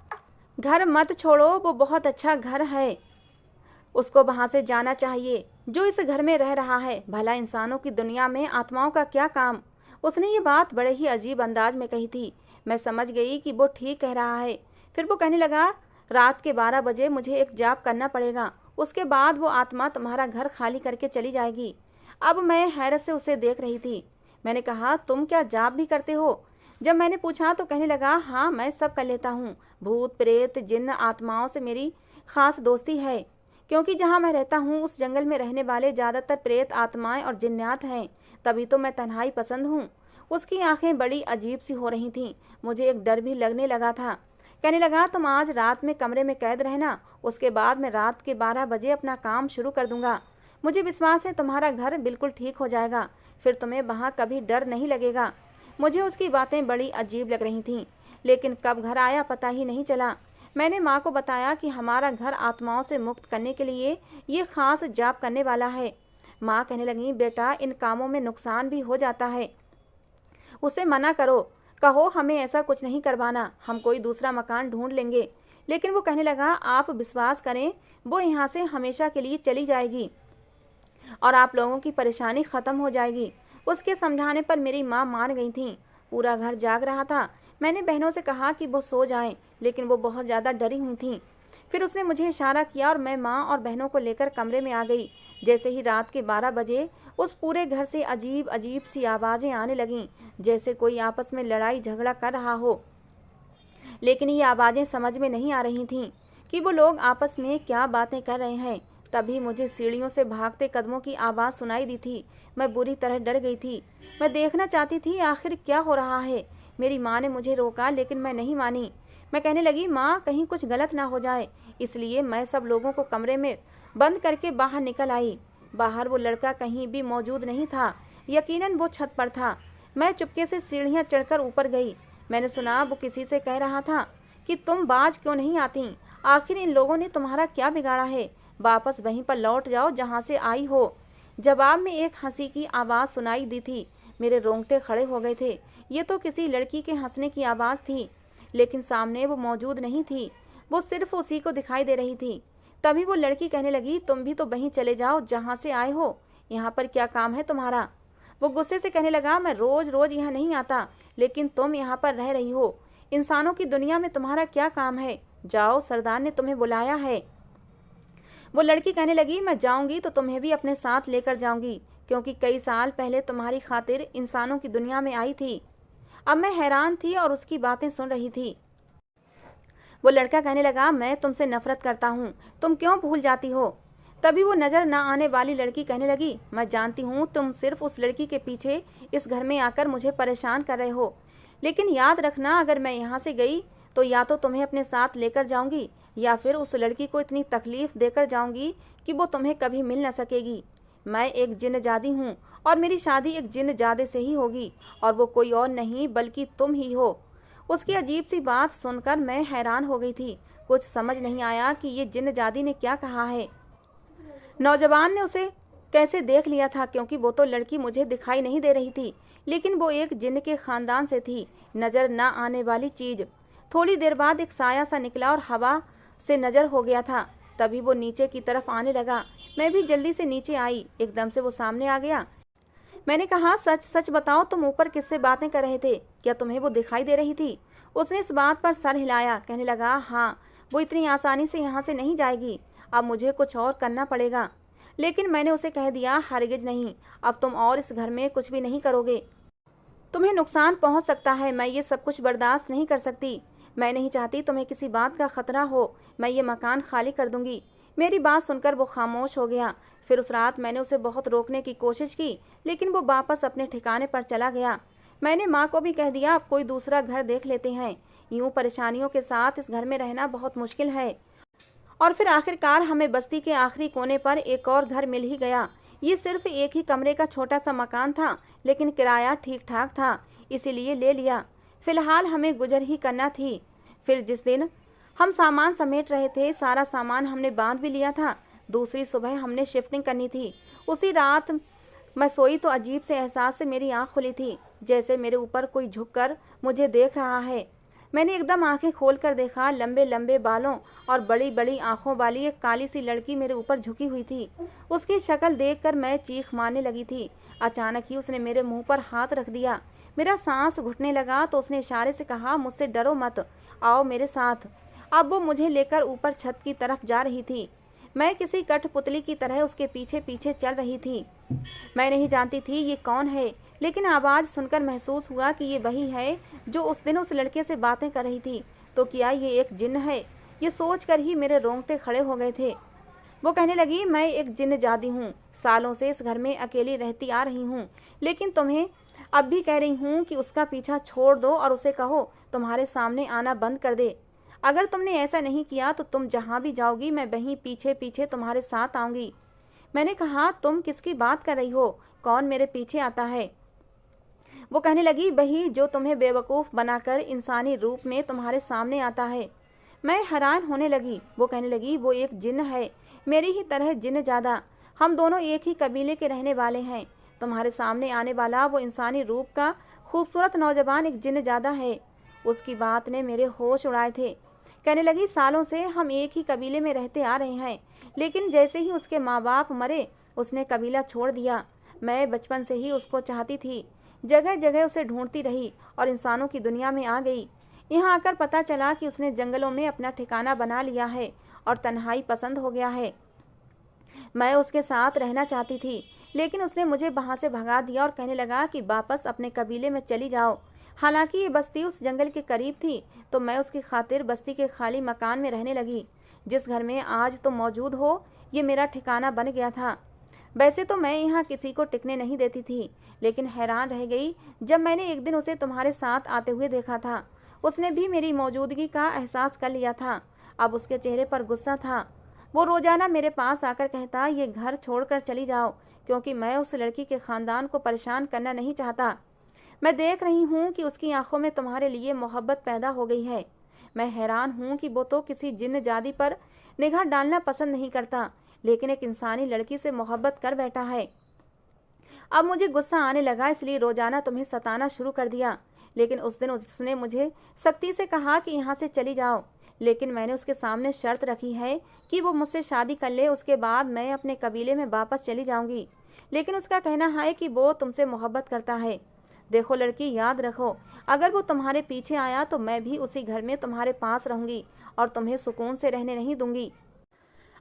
घर मत छोड़ो, वो बहुत अच्छा घर है, उसको वहाँ से जाना चाहिए जो इस घर में रह रहा है। भला इंसानों की दुनिया में आत्माओं का क्या काम? उसने ये बात बड़े ही अजीब अंदाज में कही थी। मैं समझ गई कि वो ठीक कह रहा है। फिर वो कहने लगा, रात के 12 बजे मुझे एक जाप करना पड़ेगा, उसके बाद वो आत्मा तुम्हारा घर खाली करके चली जाएगी। अब मैं हैरत से उसे देख रही थी। मैंने कहा, तुम क्या जाप भी करते हो? जब मैंने पूछा तो कहने लगा, हाँ मैं सब कर लेता हूँ। भूत प्रेत जिन्न आत्माओं से मेरी खास दोस्ती है, क्योंकि जहाँ मैं रहता हूँ उस जंगल में रहने वाले ज़्यादातर प्रेत आत्माएं और जिन्नात हैं, तभी तो मैं तन्हाई पसंद हूँ। उसकी आंखें बड़ी अजीब सी हो रही थीं। मुझे एक डर भी लगने लगा था। कहने लगा, तुम आज रात में कमरे में कैद रहना, उसके बाद मैं रात के 12 बजे अपना काम शुरू कर दूंगा। मुझे विश्वास है तुम्हारा घर बिल्कुल ठीक हो जाएगा, फिर तुम्हें वहाँ कभी डर नहीं लगेगा। मुझे उसकी बातें बड़ी अजीब लग रही थीं, लेकिन कब घर आया पता ही नहीं चला। मैंने माँ को बताया कि हमारा घर आत्माओं से मुक्त करने के लिए ये खास जाप करने वाला है। माँ कहने लगी, बेटा इन कामों में नुकसान भी हो जाता है, उसे मना करो, कहो हमें ऐसा कुछ नहीं करवाना, हम कोई दूसरा मकान ढूंढ लेंगे। लेकिन वो कहने लगा, आप विश्वास करें, वो यहाँ से हमेशा के लिए चली जाएगी और आप लोगों की परेशानी ख़त्म हो जाएगी। उसके समझाने पर मेरी माँ मान गई थी। पूरा घर जाग रहा था। मैंने बहनों से कहा कि वो सो जाएं, लेकिन वो बहुत ज़्यादा डरी हुई थीं। फिर उसने मुझे इशारा किया और मैं माँ और बहनों को लेकर कमरे में आ गई। जैसे ही रात के 12 बजे उस पूरे घर से अजीब अजीब सी आवाज़ें आने लगीं, जैसे कोई आपस में लड़ाई झगड़ा कर रहा हो। लेकिन ये आवाज़ें समझ में नहीं आ रही थीं कि वो लोग आपस में क्या बातें कर रहे हैं। तभी मुझे सीढ़ियों से भागते कदमों की आवाज़ सुनाई दी थी। मैं बुरी तरह डर गई थी। मैं देखना चाहती थी आखिर क्या हो रहा है। मेरी माँ ने मुझे रोका, लेकिन मैं नहीं मानी। मैं कहने लगी, माँ कहीं कुछ गलत ना हो जाए, इसलिए मैं सब लोगों को कमरे में बंद करके बाहर निकल आई। बाहर वो लड़का कहीं भी मौजूद नहीं था। यकीनन वो छत पर था। मैं चुपके से सीढ़ियाँ चढ़कर ऊपर गई। मैंने सुना वो किसी से कह रहा था कि तुम बाज क्यों नहीं आती, आखिर इन लोगों ने तुम्हारा क्या बिगाड़ा है, वापस वहीं पर लौट जाओ जहाँ से आई हो। जवाब में एक हंसी की आवाज़ सुनाई दी थी। मेरे रोंगटे खड़े हो गए थे। ये तो किसी लड़की के हंसने की आवाज़ थी, लेकिन सामने वो मौजूद नहीं थी, वो सिर्फ उसी को दिखाई दे रही थी। तभी वो लड़की कहने लगी, तुम भी तो वहीं चले जाओ जहाँ से आए हो, यहाँ पर क्या काम है तुम्हारा? वो गुस्से से कहने लगा, मैं रोज़ रोज़ यहाँ नहीं आता, लेकिन तुम यहाँ पर रह रही हो, इंसानों की दुनिया में तुम्हारा क्या काम है? जाओ, सरदार ने तुम्हें बुलाया है। वो लड़की कहने लगी, मैं जाऊंगी तो तुम्हें भी अपने साथ लेकर जाऊंगी, क्योंकि कई साल पहले तुम्हारी खातिर इंसानों की दुनिया में आई थी। अब मैं हैरान थी और उसकी बातें सुन रही थी। वो लड़का कहने लगा, मैं तुमसे नफरत करता हूँ, तुम क्यों भूल जाती हो? तभी वो नज़र न आने वाली लड़की कहने लगी, मैं जानती हूँ तुम सिर्फ उस लड़की के पीछे इस घर में आकर मुझे परेशान कर रहे हो, लेकिन याद रखना, अगर मैं यहाँ से गई तो या तो तुम्हें अपने साथ लेकर जाऊंगी या फिर उस लड़की को इतनी तकलीफ देकर जाऊंगी कि वो तुम्हें कभी मिल न सकेगी। मैं एक जिन्नजादी हूँ और मेरी शादी एक जिन्नजादे से ही होगी, और वो कोई और नहीं बल्कि तुम ही हो। उसकी अजीब सी बात सुनकर मैं हैरान हो गई थी। कुछ समझ नहीं आया कि ये जिन्नजादी ने क्या कहा है। नौजवान ने उसे कैसे देख लिया था, क्योंकि वो तो लड़की मुझे दिखाई नहीं दे रही थी, लेकिन वो एक जिन्न के खानदान से थी, नज़र न आने वाली चीज़। थोड़ी देर बाद एक साया सा निकला और हवा से नज़र हो गया था। तभी वो नीचे की तरफ आने लगा। मैं भी जल्दी से नीचे आई। एकदम से वो सामने आ गया। मैंने कहा, सच सच बताओ, तुम ऊपर किससे बातें कर रहे थे? क्या तुम्हें वो दिखाई दे रही थी? उसने इस बात पर सर हिलाया। कहने लगा, हाँ, वो इतनी आसानी से यहाँ से नहीं जाएगी, अब मुझे कुछ और करना पड़ेगा। लेकिन मैंने उसे कह दिया, हरगिज नहीं, अब तुम और इस घर में कुछ भी नहीं करोगे। तुम्हें नुकसान पहुंच सकता है, मैं ये सब कुछ बर्दाश्त नहीं कर सकती। मैं नहीं चाहती तुम्हें किसी बात का खतरा हो, मैं ये मकान खाली कर दूंगी। मेरी बात सुनकर वो खामोश हो गया। फिर उस रात मैंने उसे बहुत रोकने की कोशिश की, लेकिन वो वापस अपने ठिकाने पर चला गया। मैंने माँ को भी कह दिया, अब कोई दूसरा घर देख लेते हैं, यूं परेशानियों के साथ इस घर में रहना बहुत मुश्किल है। और फिर आखिरकार हमें बस्ती के आखिरी कोने पर एक और घर मिल ही गया। ये सिर्फ एक ही कमरे का छोटा सा मकान था, लेकिन किराया ठीक ठाक था, इसीलिए ले लिया। फिलहाल हमें गुजर ही करना थी। फिर जिस दिन हम सामान समेट रहे थे, सारा सामान हमने बांध भी लिया था। दूसरी सुबह हमने शिफ्टिंग करनी थी। उसी रात मैं सोई तो अजीब से एहसास से मेरी आंख खुली थी, जैसे मेरे ऊपर कोई झुककर मुझे देख रहा है। मैंने एकदम आंखें खोलकर देखा, लंबे लंबे बालों और बड़ी बड़ी आंखों वाली एक काली सी लड़की मेरे ऊपर झुकी हुई थी। उसकी शक्ल देखकर मैं चीख मारने लगी थी। अचानक ही उसने मेरे मुंह पर हाथ रख दिया। मेरा सांस घुटने लगा तो उसने इशारे से कहा, मुझसे डरो मत, आओ मेरे साथ। अब वो मुझे लेकर ऊपर छत की तरफ जा रही थी। मैं किसी कठपुतली की तरह उसके पीछे पीछे चल रही थी। मैं नहीं जानती थी ये कौन है, लेकिन आवाज़ सुनकर महसूस हुआ कि ये वही है जो उस दिन उस लड़के से बातें कर रही थी। तो क्या ये एक जिन्न है? ये सोचकर ही मेरे रोंगटे खड़े हो गए थे। वो कहने लगी, मैं एक जिन्न जादी हूँ, सालों से इस घर में अकेली रहती आ रही हूँ, लेकिन तुम्हें अब भी कह रही हूँ कि उसका पीछा छोड़ दो और उसे कहो तुम्हारे सामने आना बंद कर दे। अगर तुमने ऐसा नहीं किया तो तुम जहाँ भी जाओगी मैं वहीं पीछे पीछे तुम्हारे साथ आऊँगी। मैंने कहा, तुम किसकी बात कर रही हो? कौन मेरे पीछे आता है? वो कहने लगी, वही जो तुम्हें बेवकूफ़ बनाकर इंसानी रूप में तुम्हारे सामने आता है। मैं हैरान होने लगी। वो कहने लगी, वो एक जिन्न है, मेरी ही तरह जिन्न ज़्यादा। हम दोनों एक ही कबीले के रहने वाले हैं। तुम्हारे सामने आने वाला वो इंसानी रूप का खूबसूरत नौजवान एक जिन्न ज़्यादा है। उसकी बात ने मेरे होश उड़ाए थे। कहने लगी, सालों से हम एक ही कबीले में रहते आ रहे हैं, लेकिन जैसे ही उसके माँ बाप मरे उसने कबीला छोड़ दिया। मैं बचपन से ही उसको चाहती थी, जगह जगह उसे ढूंढती रही और इंसानों की दुनिया में आ गई। यहाँ आकर पता चला कि उसने जंगलों में अपना ठिकाना बना लिया है और तन्हाई पसंद हो गया है। मैं उसके साथ रहना चाहती थी, लेकिन उसने मुझे वहाँ से भगा दिया और कहने लगा कि वापस अपने कबीले में चली जाओ। हालांकि ये बस्ती उस जंगल के करीब थी, तो मैं उसकी खातिर बस्ती के खाली मकान में रहने लगी। जिस घर में आज तुम मौजूद हो, ये मेरा ठिकाना बन गया था। वैसे तो मैं यहाँ किसी को टिकने नहीं देती थी, लेकिन हैरान रह गई जब मैंने एक दिन उसे तुम्हारे साथ आते हुए देखा था। उसने भी मेरी मौजूदगी का एहसास कर लिया था। अब उसके चेहरे पर गुस्सा था। वो रोजाना मेरे पास आकर कहता, ये घर छोड़कर चली जाओ, क्योंकि मैं उस लड़की के ख़ानदान को परेशान करना नहीं चाहता। मैं देख रही हूँ कि उसकी आंखों में तुम्हारे लिए मोहब्बत पैदा हो गई है। मैं हैरान हूँ कि वो तो किसी जिन्न जादी पर निगाह डालना पसंद नहीं करता, लेकिन एक इंसानी लड़की से मोहब्बत कर बैठा है। अब मुझे गुस्सा आने लगा, इसलिए रोजाना तुम्हें सताना शुरू कर दिया। लेकिन उस दिन उसने मुझे सख्ती से कहा कि यहाँ से चली जाओ, लेकिन मैंने उसके सामने शर्त रखी है कि वो मुझसे शादी कर ले, उसके बाद मैं अपने कबीले में वापस चली जाऊंगी। लेकिन उसका कहना है कि वो तुमसे मोहब्बत करता है। देखो लड़की, याद रखो, अगर वो तुम्हारे पीछे आया तो मैं भी उसी घर में तुम्हारे पास रहूंगी और तुम्हें सुकून से रहने नहीं दूंगी।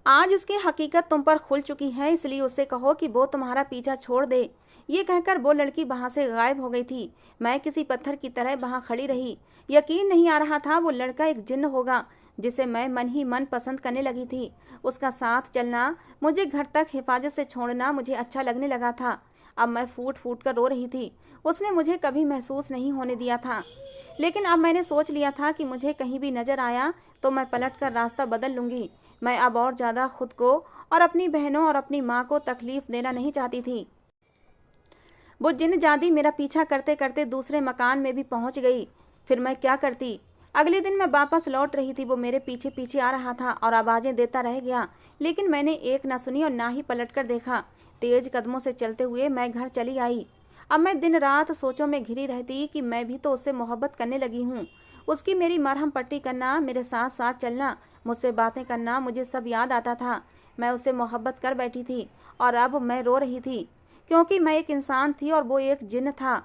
आज उसकी हकीकत तुम पर खुल चुकी है, इसलिए उससे कहो कि वो तुम्हारा पीछा छोड़ दे। ये कहकर वो लड़की वहां से गायब हो गई थी। मैं किसी पत्थर की तरह वहां खड़ी रही। यकीन नहीं आ रहा था वो लड़का एक जिन्न होगा, जिसे मैं मन ही मन पसंद करने लगी थी। उसका साथ चलना, मुझे घर तक हिफाजत से छोड़ना मुझे अच्छा लगने लगा था। अब मैं फूट फूट कर रो रही थी। उसने मुझे कभी महसूस नहीं होने दिया था, लेकिन अब मैंने सोच लिया था कि मुझे कहीं भी नजर आया तो मैं पलट कर रास्ता बदल लूंगी। मैं अब और ज़्यादा खुद को और अपनी बहनों और अपनी माँ को तकलीफ देना नहीं चाहती थी। वो जिन्न जादी मेरा पीछा करते करते दूसरे मकान में भी पहुँच गई। फिर मैं क्या करती? अगले दिन मैं वापस लौट रही थी। वो मेरे पीछे पीछे आ रहा था और आवाज़ें देता रह गया, लेकिन मैंने एक ना सुनी और ना ही पलट कर देखा। तेज कदमों से चलते हुए मैं घर चली आई। अब मैं दिन रात सोचों में घिरी रहती कि मैं भी तो उससे मोहब्बत करने लगी हूँ। उसकी मेरी मरहम पट्टी करना, मेरे साथ साथ चलना, मुझसे बातें करना, मुझे सब याद आता था। मैं उससे मोहब्बत कर बैठी थी और अब मैं रो रही थी, क्योंकि मैं एक इंसान थी और वो एक जिन्न था।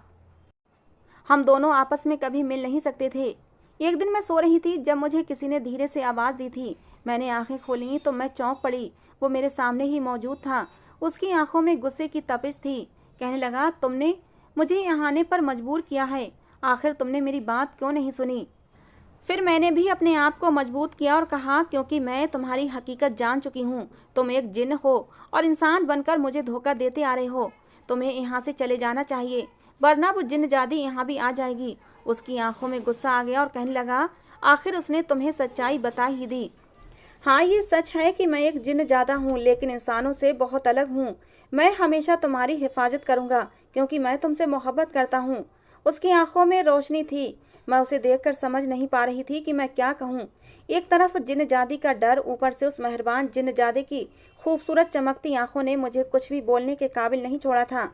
हम दोनों आपस में कभी मिल नहीं सकते थे। एक दिन मैं सो रही थी जब मुझे किसी ने धीरे से आवाज़ दी थी। मैंने आंखें खोली तो मैं चौंक पड़ी। वो मेरे सामने ही मौजूद था। उसकी आंखों में गुस्से की तपिश थी। कहने लगा, तुमने मुझे यहाँ आने पर मजबूर किया है, आखिर तुमने मेरी बात क्यों नहीं सुनी? फिर मैंने भी अपने आप को मजबूत किया और कहा, क्योंकि मैं तुम्हारी हकीकत जान चुकी हूँ। तुम एक जिन्न हो और इंसान बनकर मुझे धोखा देते आ रहे हो। तुम्हें यहाँ से चले जाना चाहिए, वरना वो जिन्नजादी यहाँ भी आ जाएगी। उसकी आंखों में गुस्सा आ गया और कहने लगा, आखिर उसने तुम्हें सच्चाई बता ही दी। हाँ, ये सच है कि मैं एक जिन्नजादा हूँ, लेकिन इंसानों से बहुत अलग हूँ। मैं हमेशा तुम्हारी हिफाजत करूँगा, क्योंकि मैं तुमसे मोहब्बत करता हूँ। उसकी आंखों में रोशनी थी। मैं उसे देखकर समझ नहीं पा रही थी कि मैं क्या कहूँ। एक तरफ जिन्नजादी का डर, ऊपर से उस मेहरबान जिन्नजादे की खूबसूरत चमकती आंखों ने मुझे कुछ भी बोलने के काबिल नहीं छोड़ा था।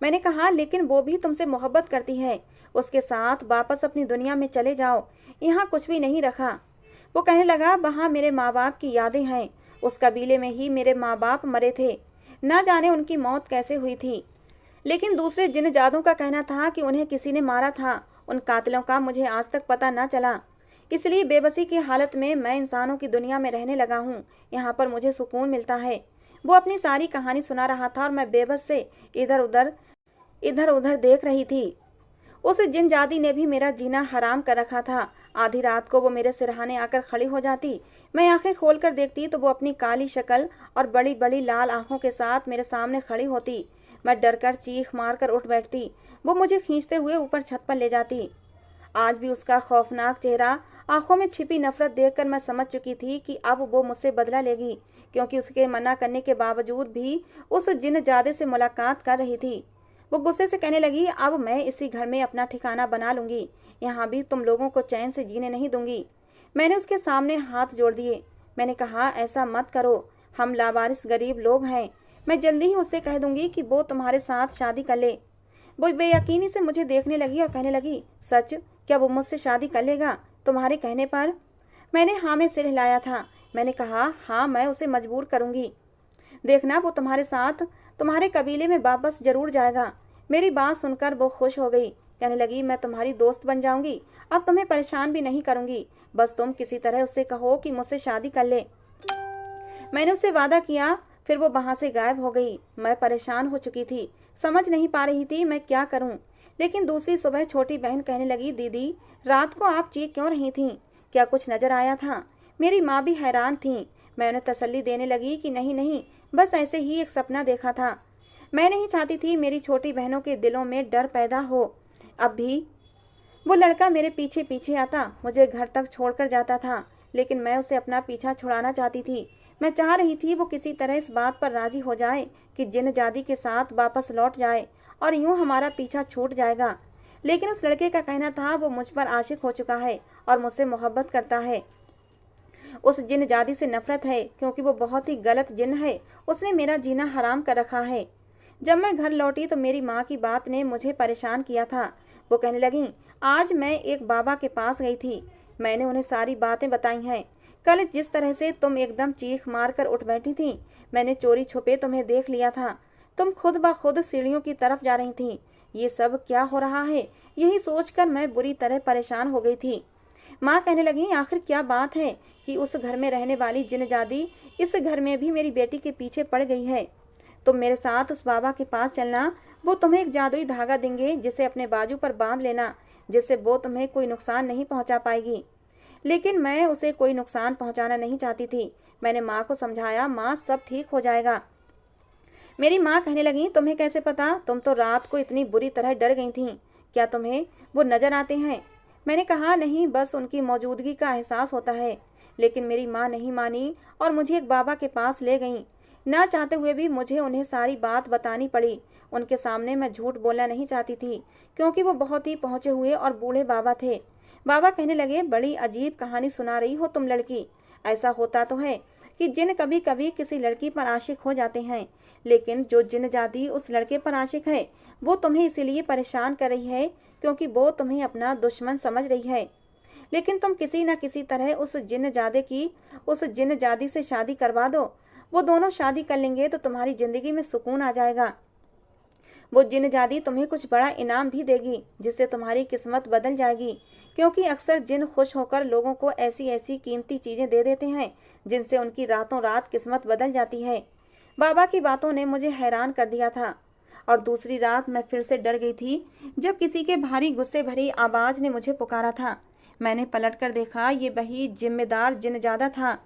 मैंने कहा, लेकिन वो भी तुमसे मोहब्बत करती है। उसके साथ वापस अपनी दुनिया में चले जाओ, यहाँ कुछ भी नहीं रखा। वो कहने लगा, वहाँ मेरे माँ बाप की यादें हैं। उस कबीले में ही मेरे माँ बाप मरे थे। ना जाने उनकी मौत कैसे हुई थी। लेकिन दूसरे जिन्नजादों का कहना था कि उन्हें किसी ने मारा था। उन कातिलों का मुझे आज तक पता न चला। इसलिए बेबसी की हालत में मैं इंसानों की दुनिया में रहने लगा हूँ। यहाँ पर मुझे सुकून मिलता है। वो अपनी सारी कहानी सुना रहा था और मैं बेबस से इधर उधर देख रही थी। उस जिन्नजादी ने भी मेरा जीना हराम कर रखा था। आधी रात को वो मेरे सिरहाने आकर खड़ी हो जाती। मैं आंखें खोलकर देखती तो वो अपनी काली शक्ल और बड़ी बड़ी लाल आंखों के साथ मेरे सामने खड़ी होती। मैं डरकर चीख मारकर उठ बैठती। वो मुझे खींचते हुए ऊपर छत पर ले जाती। आज भी उसका खौफनाक चेहरा, आंखों में छिपी नफरत देखकर मैं समझ चुकी थी कि अब वो मुझसे बदला लेगी, क्योंकि उसके मना करने के बावजूद भी उस जिन्नजादे से मुलाकात कर रही थी। वो गुस्से से कहने लगी, अब मैं इसी घर में अपना ठिकाना बना लूंगी। यहाँ भी तुम लोगों को चैन से जीने नहीं दूंगी। मैंने उसके सामने हाथ जोड़ दिए। मैंने कहा, ऐसा मत करो, हम लावारिस गरीब लोग हैं। मैं जल्दी ही उससे कह दूंगी कि वो तुम्हारे साथ शादी कर ले। वो बेयकीनी से मुझे देखने लगी और कहने लगी, सच? क्या वो मुझसे शादी कर लेगा तुम्हारे कहने पर? मैंने हाँ में सिर हिलाया था। मैंने कहा, हाँ, मैं उसे मजबूर करूंगी। देखना, वो तुम्हारे साथ तुम्हारे कबीले में वापस जरूर जाएगा। मेरी बात सुनकर वो खुश हो गई। कहने लगी, मैं तुम्हारी दोस्त बन जाऊंगी। अब तुम्हें परेशान भी नहीं करूंगी। बस तुम किसी तरह उससे कहो कि मुझसे शादी कर ले। मैंने उससे वादा किया। फिर वो वहां से गायब हो गई। मैं परेशान हो चुकी थी, समझ नहीं पा रही थी मैं क्या करूं। लेकिन दूसरी सुबह छोटी बहन कहने लगी, दीदी, रात को आप चीख क्यों रही थीं? क्या कुछ नजर आया था? मेरी माँ भी हैरान थी। मैं उन्हें तसल्ली देने लगी कि नहीं नहीं, बस ऐसे ही एक सपना देखा था। मैं नहीं चाहती थी मेरी छोटी बहनों के दिलों में डर पैदा हो। अब भी वो लड़का मेरे पीछे पीछे आता, मुझे घर तक छोड़कर जाता था, लेकिन मैं उसे अपना पीछा छुड़ाना चाहती थी। मैं चाह रही थी वो किसी तरह इस बात पर राजी हो जाए कि जिन्नजादी के साथ वापस लौट जाए और यूं हमारा पीछा छूट जाएगा। लेकिन उस लड़के का कहना था वो मुझ पर आशिक हो चुका है और मुझसे मोहब्बत करता है। उस जिन्नजादी से नफरत है, क्योंकि वो बहुत ही गलत जिन्न है। उसने मेरा जीना हराम कर रखा है। जब मैं घर लौटी तो मेरी माँ की बात ने मुझे परेशान किया था। वो कहने लगी, आज मैं एक बाबा के पास गई थी। मैंने उन्हें सारी बातें बताई हैं। कल जिस तरह से तुम एकदम चीख मार कर उठ बैठी थी, मैंने चोरी छुपे तुम्हें देख लिया था। तुम खुद ब खुद सीढ़ियों की तरफ जा रही थी। ये सब क्या हो रहा है, यही सोचकर मैं बुरी तरह परेशान हो गई थी। माँ कहने लगी, आखिर क्या बात है कि उस घर में रहने वाली जिन्नजादी इस घर में भी मेरी बेटी के पीछे पड़ गई है। तुम मेरे साथ उस बाबा के पास चलना। वो तुम्हें एक जादुई धागा देंगे, जिसे अपने बाजू पर बांध लेना, जिससे वो तुम्हें कोई नुकसान नहीं पहुंचा पाएगी। लेकिन मैं उसे कोई नुकसान पहुंचाना नहीं चाहती थी। मैंने माँ को समझाया, माँ, सब ठीक हो जाएगा। मेरी माँ कहने लगी, तुम्हें कैसे पता? तुम तो रात को इतनी बुरी तरह डर गई थीं। क्या तुम्हें वो नजर आते हैं? मैंने कहा, नहीं, बस उनकी मौजूदगी का एहसास होता है। लेकिन मेरी माँ नहीं मानी और मुझे एक बाबा के पास ले गईं। ना चाहते हुए भी मुझे उन्हें सारी बात बतानी पड़ी। उनके सामने मैं झूठ बोलना नहीं चाहती थी, क्योंकि वो बहुत ही पहुंचे हुए और बूढ़े बाबा थे। बाबा कहने लगे, बड़ी अजीब कहानी सुना रही हो तुम लड़की। ऐसा होता तो है कि जिन कभी कभी किसी लड़की पर आशिक हो जाते हैं, लेकिन जो जिन्नजादी उस लड़के पर आशिक है, वो तुम्हें इसीलिए परेशान कर रही है क्योंकि वो तुम्हें अपना दुश्मन समझ रही है। लेकिन तुम किसी न किसी तरह उस जिन्नजादी से शादी करवा दो। वो दोनों शादी कर लेंगे तो तुम्हारी जिंदगी में सुकून आ जाएगा। वो जिन्नजादी तुम्हें कुछ बड़ा इनाम भी देगी, जिससे तुम्हारी किस्मत बदल जाएगी। क्योंकि अक्सर जिन खुश होकर लोगों को ऐसी ऐसी कीमती चीज़ें दे देते हैं जिनसे उनकी रातों रात किस्मत बदल जाती है। बाबा की बातों ने मुझे हैरान कर दिया था और दूसरी रात मैं फिर से डर गई थी जब किसी के भारी गुस्से भरी आवाज़ ने मुझे पुकारा था। मैंने पलटकर देखा, ये वही जिम्मेदार जिनजादा था।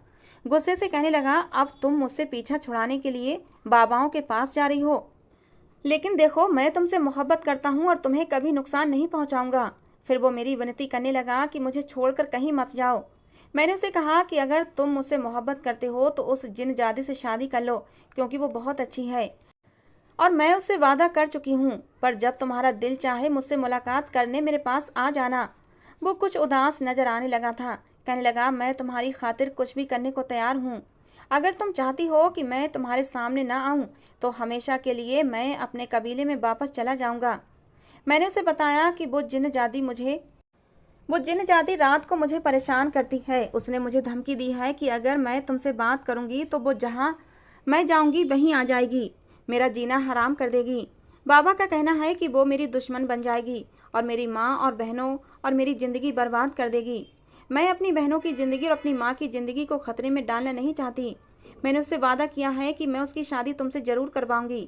गुस्से से कहने लगा, अब तुम मुझसे पीछा छुड़ाने के लिए बाबाओं के पास जा रही हो, लेकिन देखो मैं तुमसे मोहब्बत करता हूँ और तुम्हें कभी नुकसान नहीं पहुँचाऊँगा। फिर वो मेरी विनती करने लगा कि मुझे छोड़कर कहीं मत जाओ। मैंने उसे कहा कि अगर तुम मुझसे मोहब्बत करते हो तो उस जिनजादी से शादी कर लो, क्योंकि वो बहुत अच्छी है और मैं उससे वादा कर चुकी हूँ। पर जब तुम्हारा दिल चाहे मुझसे मुलाकात करने मेरे पास आ जाना। वो कुछ उदास नजर आने लगा था। कहने लगा, मैं तुम्हारी खातिर कुछ भी करने को तैयार हूँ। अगर तुम चाहती हो कि मैं तुम्हारे सामने ना आऊँ तो हमेशा के लिए मैं अपने कबीले में वापस चला जाऊँगा। मैंने उसे बताया कि वो जिन जाति रात को मुझे परेशान करती है। उसने मुझे धमकी दी है कि अगर मैं तुमसे बात करूंगी तो वो जहां मैं जाऊंगी वहीं आ जाएगी, मेरा जीना हराम कर देगी। बाबा का कहना है कि वो मेरी दुश्मन बन जाएगी और मेरी माँ और बहनों और मेरी ज़िंदगी बर्बाद कर देगी। मैं अपनी बहनों की ज़िंदगी और अपनी माँ की ज़िंदगी को खतरे में डालना नहीं चाहती। मैंने उससे वादा किया है कि मैं उसकी शादी तुमसे ज़रूर करवाऊंगी।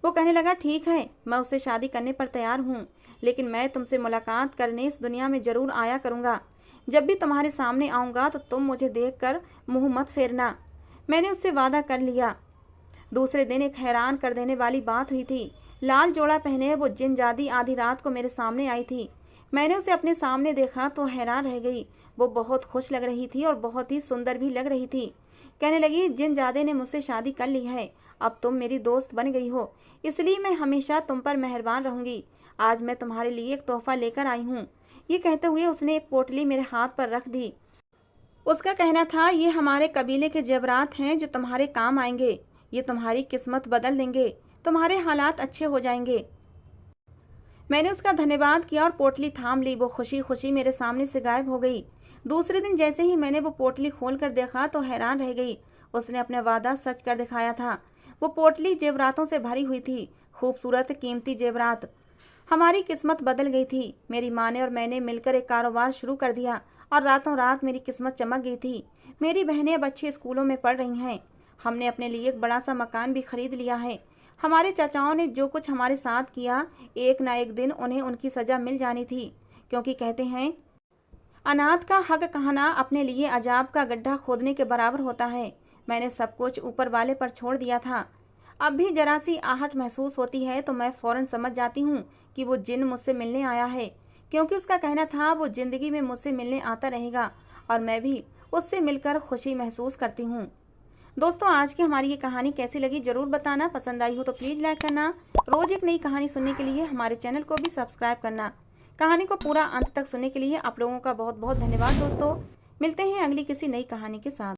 वो कहने लगा, ठीक है, मैं उससे शादी करने पर तैयार हूँ, लेकिन मैं तुमसे मुलाकात करने इस दुनिया में ज़रूर आया करूँगा। जब भी तुम्हारे सामने आऊँगा तो तुम मुझे देखकर मुंह मत फेरना। मैंने उससे वादा कर लिया। दूसरे दिन एक हैरान कर देने वाली बात हुई थी। लाल जोड़ा पहने वो जिनजादी आधी रात को मेरे सामने आई थी। मैंने उसे अपने सामने देखा तो हैरान रह गई। वो बहुत खुश लग रही थी और बहुत ही सुंदर भी लग रही थी। कहने लगी, जिनजादे ने मुझसे शादी कर ली है, अब तुम मेरी दोस्त बन गई हो, इसलिए मैं हमेशा तुम पर मेहरबान रहूंगी। आज मैं तुम्हारे लिए एक तोहफा लेकर आई हूँ। ये कहते हुए उसने एक पोटली मेरे हाथ पर रख दी। उसका कहना था, ये हमारे कबीले के जेवरात हैं जो तुम्हारे काम आएंगे। ये तुम्हारी किस्मत बदल देंगे, तुम्हारे हालात अच्छे हो जाएंगे। मैंने उसका धन्यवाद किया और पोटली थाम ली। वो खुशी खुशी मेरे सामने से गायब हो गई। दूसरे दिन जैसे ही मैंने वो पोटली खोल कर देखा तो हैरान रह गई। उसने अपना वादा सच कर दिखाया था। वो पोटली जेवरातों से भरी हुई थी, खूबसूरत कीमती जेवरात। हमारी किस्मत बदल गई थी। मेरी माँ ने और मैंने मिलकर एक कारोबार शुरू कर दिया और रातों रात मेरी किस्मत चमक गई थी। मेरी बहनें अब अच्छे स्कूलों में पढ़ रही हैं। हमने अपने लिए एक बड़ा सा मकान भी खरीद लिया है। हमारे चाचाओं ने जो कुछ हमारे साथ किया, एक ना एक दिन उन्हें उनकी सजा मिल जानी थी, क्योंकि कहते हैं अनाथ का हक कहना अपने लिए अजाब का गड्ढा खोदने के बराबर होता है। मैंने सब कुछ ऊपर वाले पर छोड़ दिया था। अब भी जरा सी आहट महसूस होती है तो मैं फौरन समझ जाती हूँ कि वो जिन मुझसे मिलने आया है, क्योंकि उसका कहना था वो जिंदगी में मुझसे मिलने आता रहेगा और मैं भी उससे मिलकर खुशी महसूस करती हूँ। दोस्तों, आज की हमारी ये कहानी कैसी लगी ज़रूर बताना। पसंद आई हो तो प्लीज़ लाइक करना। रोज़ एक नई कहानी सुनने के लिए हमारे चैनल को भी सब्सक्राइब करना। कहानी को पूरा अंत तक सुनने के लिए आप लोगों का बहुत बहुत धन्यवाद। दोस्तों, मिलते हैं अगली किसी नई कहानी के साथ।